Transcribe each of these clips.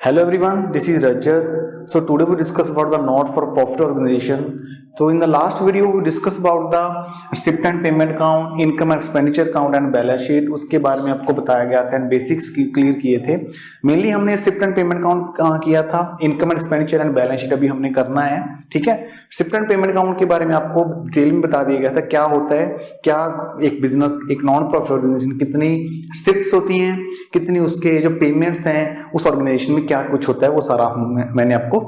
Hello everyone, this is Rajat. So today we discuss about the not-for-profit organization. So in the last video we discuss about the receipt and payment account, income and expenditure account and balance sheet. उसके बारे में आपको बताया गया था and basics clear किए थे. Mainly हमने रिसीट एंड पेमेंट अकाउंट किया था. Income and expenditure and balance sheet अभी हमने करना है. ठीक है, रिसीट एंड पेमेंट अकाउंट के बारे में आपको डिटेल में बता दिया गया था क्या होता है, क्या एक बिजनेस, एक नॉन प्रॉफिट ऑर्गेनाइजेशन कितनी रिसिप्ट्स होती हैं, कितनी उसके जो पेमेंट्स हैं उस ऑर्गेनाइजेशन में क्या कुछ होता है, वो सारा मैंने आपको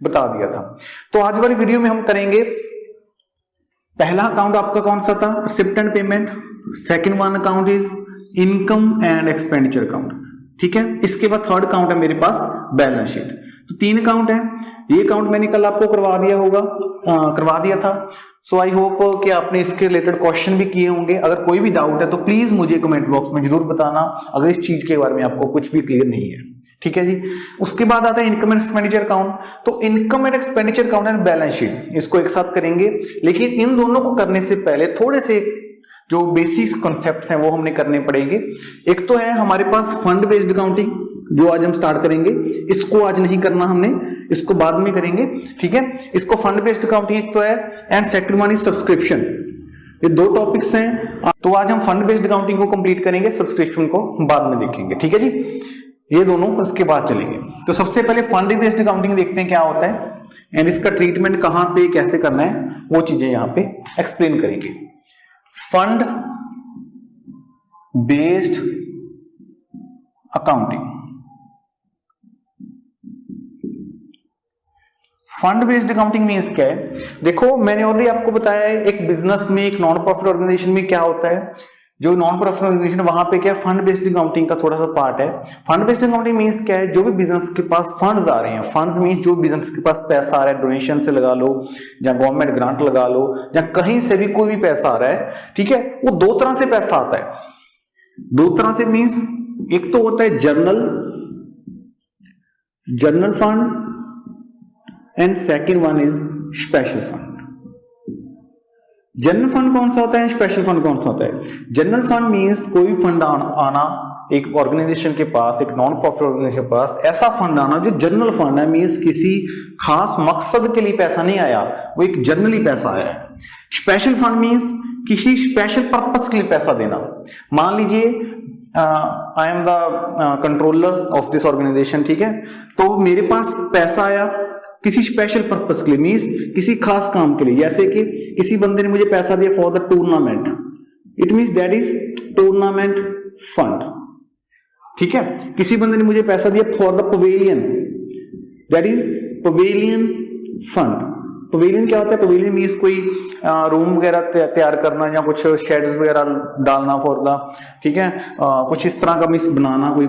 बता दिया था. तो आज वाली वीडियो में हम करेंगे, पहला अकाउंट आपका कौन सा था, receipt and payment. Second one account is income and expenditure account. ठीक है, इसके बाद थर्ड अकाउंट है मेरे पास बैलेंस शीट. तो तीन अकाउंट है. ये अकाउंट मैंने कल आपको करवा दिया था. सो आई होप कि आपने इसके रिलेटेड क्वेश्चन भी किए होंगे. अगर कोई भी डाउट है तो प्लीज मुझे कमेंट बॉक्स में जरूर बताना अगर इस चीज के बारे में आपको कुछ भी क्लियर नहीं है. ठीक है जी. उसके बाद आता है इनकम एंड एक्सपेंडिचर अकाउंट. तो income and expenditure account and balance sheet, इसको एक साथ करेंगे. लेकिन इन दोनों को करने से पहले थोड़े से जो बेसिक कॉन्सेप्ट्स हैं वो हमने करने पड़ेंगे. एक तो है हमारे पास फंड बेस्ड अकाउंटिंग, जो आज हम स्टार्ट करेंगे. इसको आज नहीं करना हमने, इसको बाद में करेंगे. ठीक है, इसको फंड बेस्ड अकाउंटिंग एक तो है, and second one is subscription. ये दो टॉपिक्स हैं. तो आज हम फंड बेस्ड अकाउंटिंग को कंप्लीट करेंगे, सब्सक्रिप्शन को बाद में देखेंगे. ठीक है जी, ये दोनों उसके बाद चलेंगे. तो सबसे पहले फंड बेस्ड अकाउंटिंग देखते हैं क्या होता है एंड इसका ट्रीटमेंट कहां पे कैसे करना है, वो चीजें यहां पे एक्सप्लेन करेंगे. Fund based accounting. Fund based accounting means क्या है? देखो, मैंने ऑलरेडी आपको बताया है एक बिजनेस में, एक नॉन प्रॉफिट ऑर्गेनाइजेशन में क्या होता है. जो नॉन प्रॉफिट ऑर्गेनाइजेशन वहां पे क्या फंड बेस्ड अकाउंटिंग का थोड़ा सा पार्ट है. फंड बेस्ड अकाउंटिंग मींस क्या है? जो भी बिजनेस के पास फंड्स आ रहे हैं, फंड्स मींस जो बिजनेस के पास पैसा आ रहा है, डोनेशन से लगा लो या गवर्नमेंट ग्रांट लगा लो या कहीं से भी कोई भी पैसा आ रहा है. ठीक है, वो दो तरह से पैसा आता है. दो तरह से मींस एक तो होता है journal fund and second one is special fund. General fund कौन सा होता है, स्पेशल फंड कौन सा होता है? जनरल फंड मींस कोई भी फंड आना एक ऑर्गेनाइजेशन के पास, एक नॉन प्रॉफिट ऑर्गेनाइजेशन के पास ऐसा फंड आना जो जनरल फंड है, मींस किसी खास मकसद के लिए पैसा नहीं आया, वो एक जनरली पैसा आया है. स्पेशल फंड मींस किसी स्पेशल पर्पस के लिए पैसा देना. मान लीजिए I am the controller of this organisation. ठीक है, तो मेरे पास पैसा आया किसी स्पेशल पर्पस के लिए, मींस किसी खास काम के लिए. जैसे कि किसी बंदे ने मुझे पैसा दिया for the tournament, it means that is tournament fund. ठीक है, किसी बंदे ने मुझे पैसा दिया for the pavilion, that is pavilion fund. Pavilion क्या होता है? पवेलियन मींस कोई रूम वगैरह तैयार करना या कुछ शेड्स वगैरह डालना फॉर द, ठीक है, कुछ इस तरह का मींस बनाना, कोई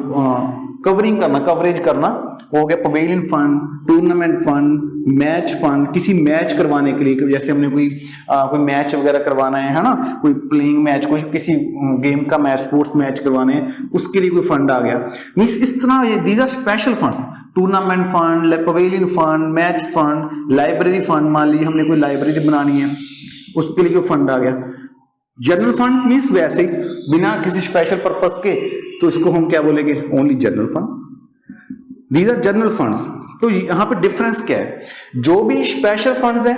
कवरिंग करना, कवरेज करना, वो हो गया pavilion fund. Tournament fund, match fund, किसी मैच करवाने के लिए, जैसे हमने कोई मैच वगैरह करवाना है ना, कोई प्लेइंग मैच, कोई किसी गेम का मैच, स्पोर्ट्स मैच करवाने, उसके लिए कोई फंड आ गया. मींस इस तरह these are special funds. Tournament fund, pavilion fund, match fund, library fund. मान लीजिए हमने कोई लाइब्रेरी बनानी है, उसके लिए कोई फंड आ गया. जनरल फंड मींस वैसे ही बिना किसी स्पेशल पर्पस के, तो इसको हम क्या बोलेंगे? Only general fund. These are general funds. तो यहां पे डिफरेंस क्या है? जो भी स्पेशल फंड्स है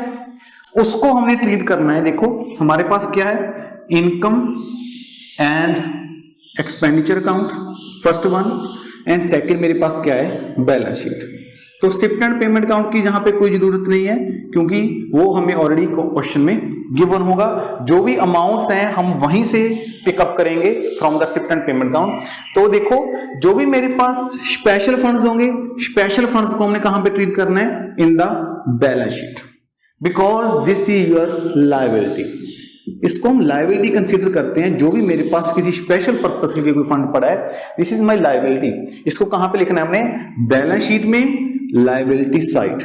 उसको हमने ट्रीट करना है. देखो हमारे पास क्या है, income and expenditure account first one, and second मेरे पास क्या है, बैलेंस शीट. तो रिसीट एंड पेमेंट अकाउंट की यहां पे कोई जरूरत नहीं है, क्योंकि वो हमें ऑलरेडी क्वेश्चन में गिवन होगा. जो भी अमाउंट्स हैं हम वहीं से पिकअप करेंगे from the receipt and payment account. तो देखो, जो भी मेरे पास स्पेशल फंड्स होंगे, स्पेशल फंड्स को हमने कहां पे ट्रीट करना है? In the balance sheet, because this is your liability. इसको हम लायबिलिटी कंसीडर करते हैं. जो भी मेरे पास किसी स्पेशल पर्पस के लिए कोई फंड पड़ा है, दिस इज माय लायबिलिटी. इसको कहां पे लिखना है हमने? बैलेंस शीट में, लायबिलिटी साइड.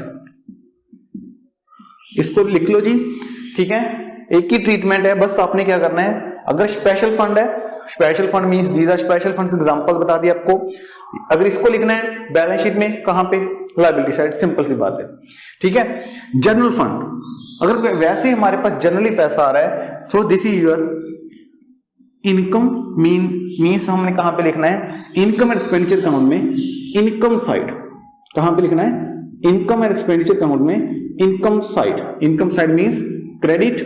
इसको लिख लो जी. ठीक है, एक ही ट्रीटमेंट है, बस आपने क्या करना है, अगर स्पेशल फंड है, special fund means these are special funds, example बता दिया आपको. अगर इसको लिखना है बैलेंस शीट में, कहां पे? Liability side. सिंपल सी बात है. ठीक है, जनरल फंड, अगर वैसे ही हमारे पास जनरली पैसा आ रहा है, तो this is your income. Means हमने कहां पे लिखना है? इनकम एंड एक्सपेंडिचर अकाउंट में इनकम साइड. कहां पे लिखना है? इनकम एंड एक्सपेंडिचर अकाउंट में income side, income side means credit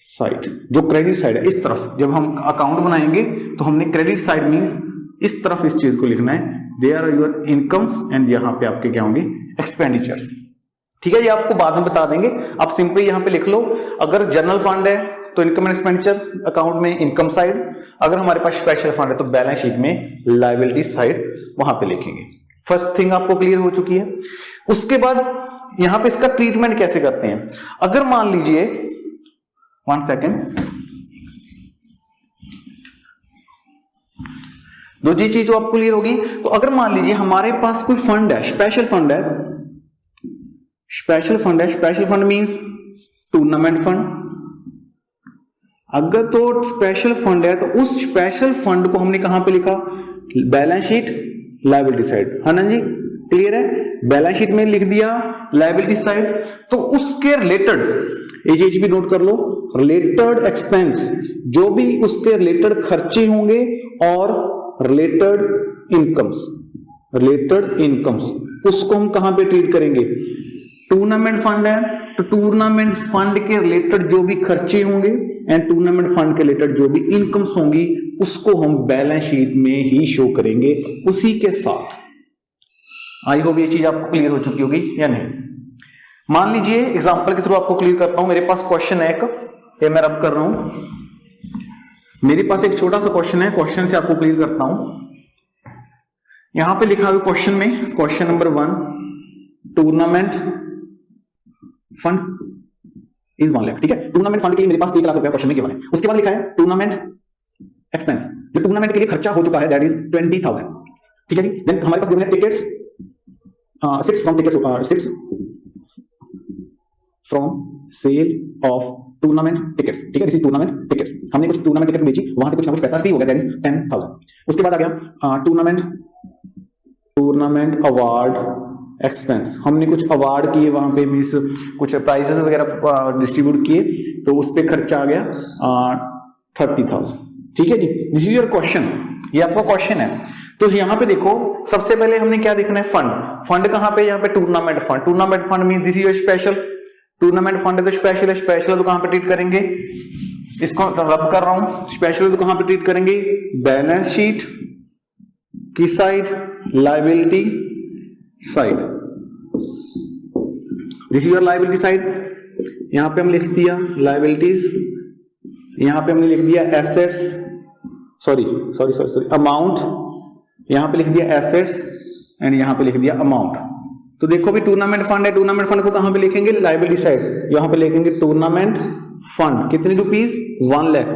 side, जो क्रेडिट साइड है इस तरफ जब हम अकाउंट बनाएंगे तो हमने क्रेडिट साइड मींस इस तरफ इस चीज को लिखना है, there are your incomes and यहां पे आपके क्या होंगे? एक्सपेंडिचर्स। ठीक है, ये आपको बाद में बता देंगे, आप सिंपली यहां पे लिख लो। अगर जनरल फंड है तो इनकम एंड एक्सपेंडिचर अकाउंट में इनकम साइड, अगर हमारे पास स्पेशल फंड है तो बैलेंस शीट में लायबिलिटी साइड वहां पे लिखेंगे। फर्स्ट थिंग आपको क्लियर हो चुकी है। उसके बाद यहां पे इसका ट्रीटमेंट कैसे करते हैं? अगर मान लीजिए, 1 सेकेंड, दो जी चीज आपको क्लियर होगी। तो अगर मान लीजिए हमारे पास कोई फंड है, स्पेशल फंड है, स्पेशल फंड है, special fund means tournament fund. अगर तो स्पेशल फंड है तो उस स्पेशल फंड को हमने कहां पे लिखा? बैलेंस शीट लायबिलिटी साइड, है ना जी? क्लियर है? बैलेंस शीट में लिख दिया लायबिलिटी साइड। तो उसके रिलेटेड ये चीज भी नोट कर लो, रिलेटेड एक्सपेंस, जो भी उसके रिलेटेड खर्चे होंगे और रिलेटेड इनकम्स, रिलेटेड इनकम्स, उसको हम कहां पे ट्रीट करेंगे? टूर्नामेंट फंड है तो टूर्नामेंट फंड के रिलेटेड जो भी खर्चे होंगे एंड टूर्नामेंट फंड के रिलेटेड जो भी इनकम्स होंगी उसको हम बैलेंस शीट में ही शो करेंगे उसी के साथ। आई होप ये चीज आपको क्लियर हो चुकी होगी या नहीं? मान लीजिए एग्जांपल के थ्रू आपको क्लियर करता हूं। मेरे पास क्वेश्चन है एक, ये मैं रब कर रहा हूं। मेरे पास एक छोटा सा क्वेश्चन है, क्वेश्चन से आपको क्लियर करता हूं। यहां पे लिखा हुआ क्वेश्चन में, question number 1, tournament fund is 1 lakh. ठीक है, टूर्नामेंट फंड के लिए मेरे पास 1 लाख रुपया क्वेश्चन में केवल है। उसके बाद लिखा है टूर्नामेंट एक्सपेंस, जो टूर्नामेंट के लिए खर्चा हो चुका है, दैट इज 20,000। ठीक है जी। देन हमारे पास गिवन है tickets, 6 from tickets, 6 from sale of tournament tickets. ठीक है, दिस इज टूर्नामेंट टिकट्स। हमने कुछ टूर्नामेंट टिकट बेची, वहां से कुछ ना कुछ पैसा रिसीव हो गया, दैट इज 10,000। उसके बाद आ गया टूर्नामेंट अवार्ड एक्सपेंस। हमने कुछ अवार्ड किए वहां पे, मींस कुछ प्राइजेस वगैरह डिस्ट्रीब्यूट किए, तो उस पे खर्चा आ गया 30,000। ठीक है जी, दिस इज योर क्वेश्चन, ये आपका क्वेश्चन है। तो यहां पे देखो, सबसे पहले हमने क्या देखना है? फंड। फंड कहां पे? यहाँ पे tournament fund. Tournament fund means this is your special. Tournament fund है तो स्पेशल है, स्पेशल तो कहां पे ट्रीट करेंगे? इसको रब कर रहा हूं, स्पेशल तो कहां पे ट्रीट करेंगे? बैलेंस शीट की side, liability side. This is your liability side. यहां पे हम लिख दिया लायबिलिटीज, यहां पे हमने लिख दिया एसेट्स, सॉरी अमाउंट, यहां पे लिख दिया एसेट्स एंड यहां पे लिख दिया अमाउंट। तो देखो भी टूर्नामेंट फंड है, टूर्नामेंट फंड को कहां पे लिखेंगे? Liability side. यहां पे लिखेंगे टूर्नामेंट फंड, कितने रुपीस? 1 लाख।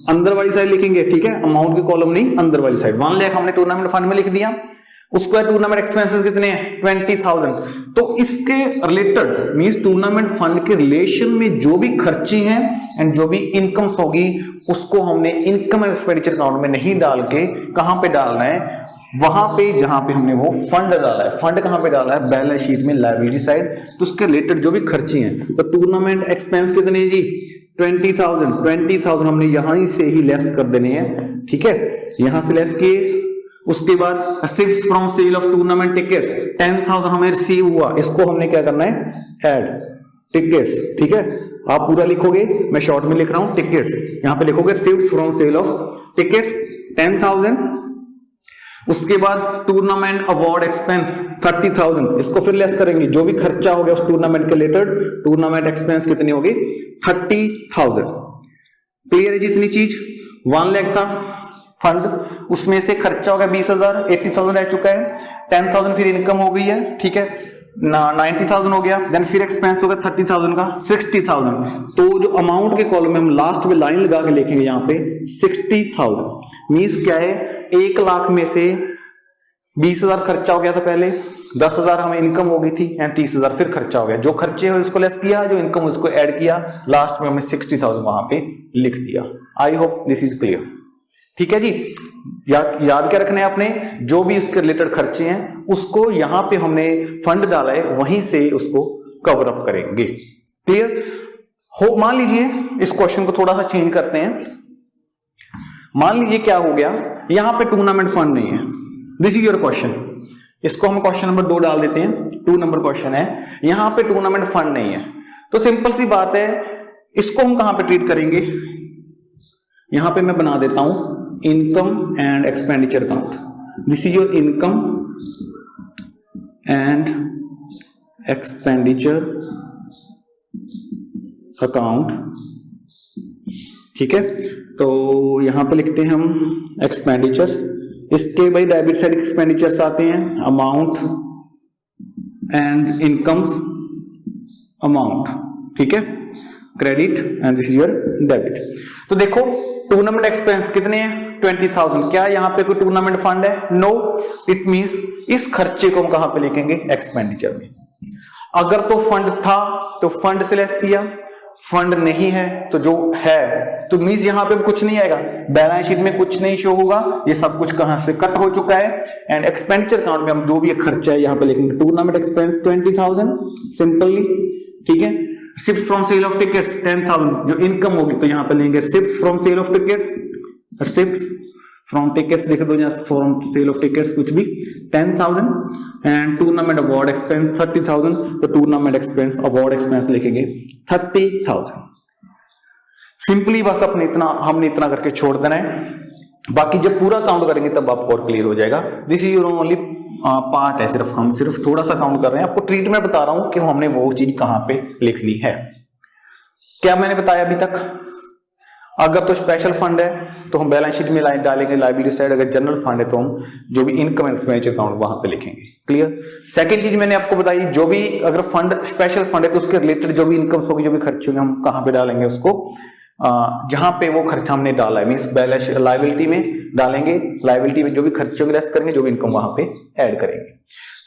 अंदर वाली साइड लिखेंगे, ठीक है, अमाउंट की कॉलम नहीं, अंदर वाली साइड। 1 लाख हमने टूर्नामेंट फंड में लिख दिया। उसके बाद टूर्नामेंट एक्सपेंसेस कितने हैं? 20,000। तो इसके रिलेटेड मींस टूर्नामेंट फंड के रिलेशन में जो भी खर्चे हैं एंड जो भी इनकम्स होगी उसको हमने इनकम एंड एक्सपेंडिचर अकाउंट में नहीं डाल के कहां पे डालना है? वहां पे जहां पे हमने वो फंड डाला है। फंड कहां पे डाला है? बैलेंस शीट में लायबिलिटी साइड। तो उसके रिलेटेड जो भी खर्चे हैं, तो टूर्नामेंट एक्सपेंस कितने हैं जी? 20,000 हमने यहां से ही लेस कर देने हैं। ठीक है, यहां से लेस किए। उसके बाद receives from sale of tournament tickets, 10,000 हमें रिसीव हुआ, इसको हमने क्या करना है? Add tickets. ठीक है, आप पूरा लिखोगे, मैं शॉर्ट में लिख रहा हूं टिकट्स। यहां पे लिखोगे receives from sale of tickets 10,000। उसके बाद टूर्नामेंट अवार्ड एक्सपेंस 30,000, इसको फिर लेस करेंगे, जो भी खर्चा हो गया उस टूर्नामेंट के रिलेटेड, टूर्नामेंट एक्सपेंस कितनी होगी? 30,000। क्लियर है जितनी चीज? 1 लाख था फंड, उसमें से खर्चा हो गया 20,000, 80,000 रह चुका है, 10,000 फिर इनकम हो गई है। ठीक है, 90,000 हो गया, देन फिर एक्सपेंस हो गया 30,000 का 60,000। तो जो अमाउंट के कॉलम में हम लास्ट में लाइन लगा के लिखेंगे यहाँ पे 60,000 मींस क्या है? 1 लाख में से 20,000 खर्चा हो गया था पहले, 10,000 हमें इनकम हो गई थी एंड 30,000 फिर खर्चा हो गया। जो खर्चे हुए उसको लेस किया, जो इनकम उसको ऐड किया, लास्ट में हमने 60,000 वहां पे लिख दिया। I hope this is clear. ठीक है जी, याद क्या रखना है आपने? जो भी उसके रिलेटेड खर्चे हैं उसको यहां पे हमने फंड डाला है, वहीं से उसको कवर अप करेंगे। क्लियर हो? मान लीजिए इस क्वेश्चन को थोड़ा सा चेंज करते हैं। मान लीजिए क्या हो गया, यहां पे टूर्नामेंट फंड नहीं है। This is your question. इसको हम क्वेश्चन नंबर 2 डाल देते हैं। 2 नंबर क्वेश्चन है, यहां पे टूर्नामेंट फंड नहीं है, तो सिंपल सी बात है, इसको हम कहां पे ट्रीट करेंगे, यहां पे मैं बना देता हूं income and expenditure account. This is your income and expenditure account, ठीक है। तो यहां पे लिखते हैं हम एक्सपेंडिचर्स, इसके भाई डेबिट साइड एक्सपेंडिचर्स आते हैं, अमाउंट एंड इनकम्स अमाउंट, ठीक है, credit and this is your debit. तो देखो टूर्नामेंट एक्सपेंस कितने हैं, 20,000। क्या यहां पे कोई टूर्नामेंट फंड है, नो। इट मींस इस खर्चे को हम कहां पे लिखेंगे, एक्सपेंडिचर में। अगर तो फंड था तो फंड से लेस किया, फंड नहीं है तो जो है, तो मींस यहां पे कुछ नहीं आएगा, बैलेंस शीट में कुछ नहीं शो होगा, ये सब कुछ कहां से कट हो चुका है। एंड एक्सपेंडिचर अकाउंट में हम जो भी खर्चा है यहां पे लिखेंगे टूर्नामेंट एक्सपेंस 20,000 सिंपली, ठीक है। Shift from sale of tickets 10,000, जो इनकम होगी तो यहां पे लेंगे shift from sale of tickets, shift from tickets लिख दो, या फ्रॉम सेल ऑफ टिकट्स कुछ भी, 10,000। एंड टूर्नामेंट अवार्ड एक्सपेंस 30,000, तो टूर्नामेंट एक्सपेंस अवार्ड एक्सपेंस लिखेंगे 30,000। सिंपली बस अपने इतना, हमने इतना करके छोड़ देना है, बाकी जब पूरा काउंट करेंगे तब आपको और क्लियर हो जाएगा। This is your only part है, सिर्फ हम थोड़ा सा काउंट कर रहे हैं, आपको ट्रीटमेंट बता रहा हूं कि हमने वो चीज कहां पे लिखनी है। क्या मैंने बताया अभी तक, अगर तो स्पेशल फंड है तो हम बैलेंस शीट में डालेंगे लायबिलिटी साइड, अगर जनरल फंड है तो हम जो भी इनकम एक्सपेंडिचर अकाउंट वहां पे लिखेंगे, क्लियर। सेकंड चीज मैंने आपको बताई, जो भी अगर फंड स्पेशल फंड है तो उसके रिलेटेड जो भी इनकम्स होगी, जो भी खर्च होंगे, हम कहां पे डालेंगे उसको, जहां पे वो खर्च हमने डाला है, मींस बैलेंस लायबिलिटी में डालेंगे, लायबिलिटी में जो भी खर्च होंगे लेस करेंगे, जो भी इनकम वहां पे ऐड करेंगे।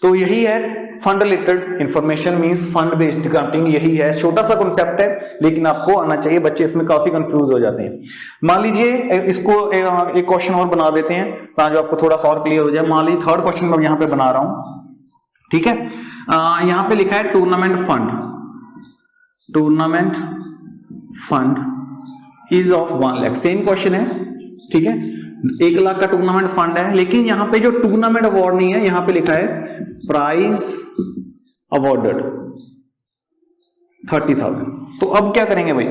तो यही है fund related information, means fund based accounting, यही है। छोटा सा कॉन्सेप्ट है लेकिन आपको आना चाहिए, बच्चे इसमें काफी कंफ्यूज हो जाते हैं। मान लीजिए इसको एक क्वेश्चन और बना देते हैं ताकि आपको थोड़ा सा और क्लियर हो जाए। मान लीजिए थर्ड क्वेश्चन मैं यहां पे बना रहा हूं, ठीक है। यहां पे लिखा है tournament fund, tournament fund is of 1 lakh, same question है, ठीक है। 1 लाख का टूर्नामेंट फंड है, लेकिन यहां पे जो टूर्नामेंट अवार्ड नहीं है, यहां पे लिखा है प्राइज अवॉर्डेड 30,000। तो अब क्या करेंगे भाई,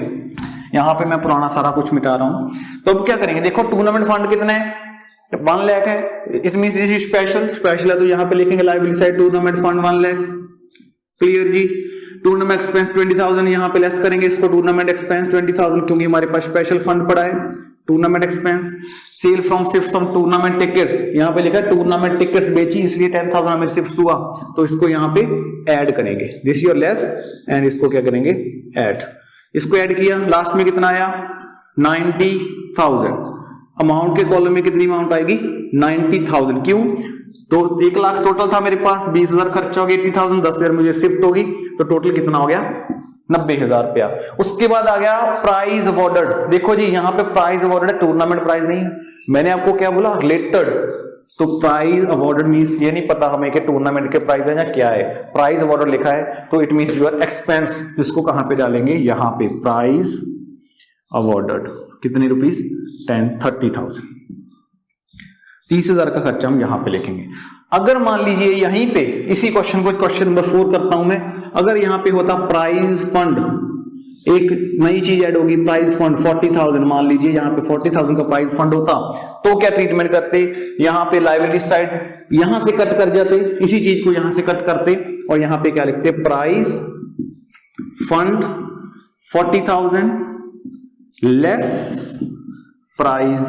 यहां पे मैं पुराना सारा कुछ मिटा रहा हूं, तो अब क्या करेंगे, देखो टूर्नामेंट फंड कितना है, 1 लाख है, it means this is special है, तो यहां पे लिखेंगे liability side tournament fund 1 lakh, clear जी। टूर्नामेंट एक्सपेंस 20,000, यहां पे लेस करेंगे इसको, टूर्नामेंट एक्सपेंस 20,000, क्योंकि हमारे पास स्पेशल फंड पड़ा है। Tournament expense, sale from shift from tournament tickets, यहां पे लिखा है टूर्नामेंट टिकट्स बेची इसलिए 10,000 हमें शिफ्ट हुआ, तो इसको यहां पे ऐड करेंगे, दिस योर लेस, एंड इसको क्या करेंगे, ऐड। इसको ऐड किया, लास्ट में कितना आया, 90,000। अमाउंट के कॉलम में कितनी अमाउंट आएगी, 90,000। क्यों, तो 1 लाख टोटल था मेरे पास, 20,000 खर्चा हो गया 80,000, 10,000 मुझे शिफ्ट होगी, तो टोटल कितना हो गया, 90,000 रुपया। उसके बाद आ गया प्राइज अवॉर्डेड, देखो जी यहां पे प्राइज अवॉर्डेड है, टूर्नामेंट प्राइज नहीं है। मैंने आपको क्या बोला, रिलेटेड, तो प्राइज अवॉर्डेड मींस ये नहीं पता हमें कि टूर्नामेंट के प्राइज है या क्या है, प्राइज अवॉर्डेड लिखा है तो इट मींस योर एक्सपेंस, इसको कहां पे डालेंगे, यहां पे प्राइज अवॉर्डेड, कितने रुपीस, 30,000, 30,000 का खर्चा हम यहां पे लिखेंगे। अगर मान लीजिए यहीं पे इसी क्वेश्चन को, क्वेश्चन नंबर 4 करता हूं मैं, अगर यहां पे होता प्राइज फंड, एक नई चीज ऐड होगी, प्राइज फंड 40,000, मान लीजिए यहां पे 40,000 का प्राइज फंड होता, तो क्या ट्रीटमेंट करते, यहां पे लायबिलिटी साइड यहां से कट कर जाते, इसी चीज को यहां से कट करते, और यहां पे क्या लिखते, prize fund 40,000 less prize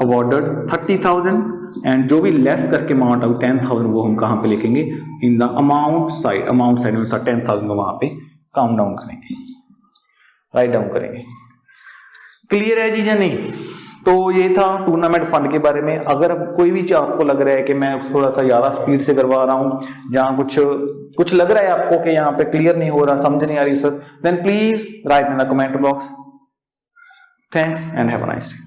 awarded 30,000, and जो भी लेस करके अमाउंट आउट 10,000 वो हम कहां पे लिखेंगे, in the amount side, amount side में था 10,000 वहां पे काउंट डाउन करेंगे, राइट डाउन करेंगे। क्लियर है जी या नहीं। तो ये था टूर्नामेंट फंड के बारे में। अगर कोई भी चीज आपको लग रहा है कि मैं थोड़ा सा ज्यादा स्पीड से करवा रहा हूं, जहां कुछ लग रहा है आपको कि यहाँ पे क्लियर नहीं हो रहा, समझ नहीं आ रही sir, then please write in the comment box. Thanks and have a nice day.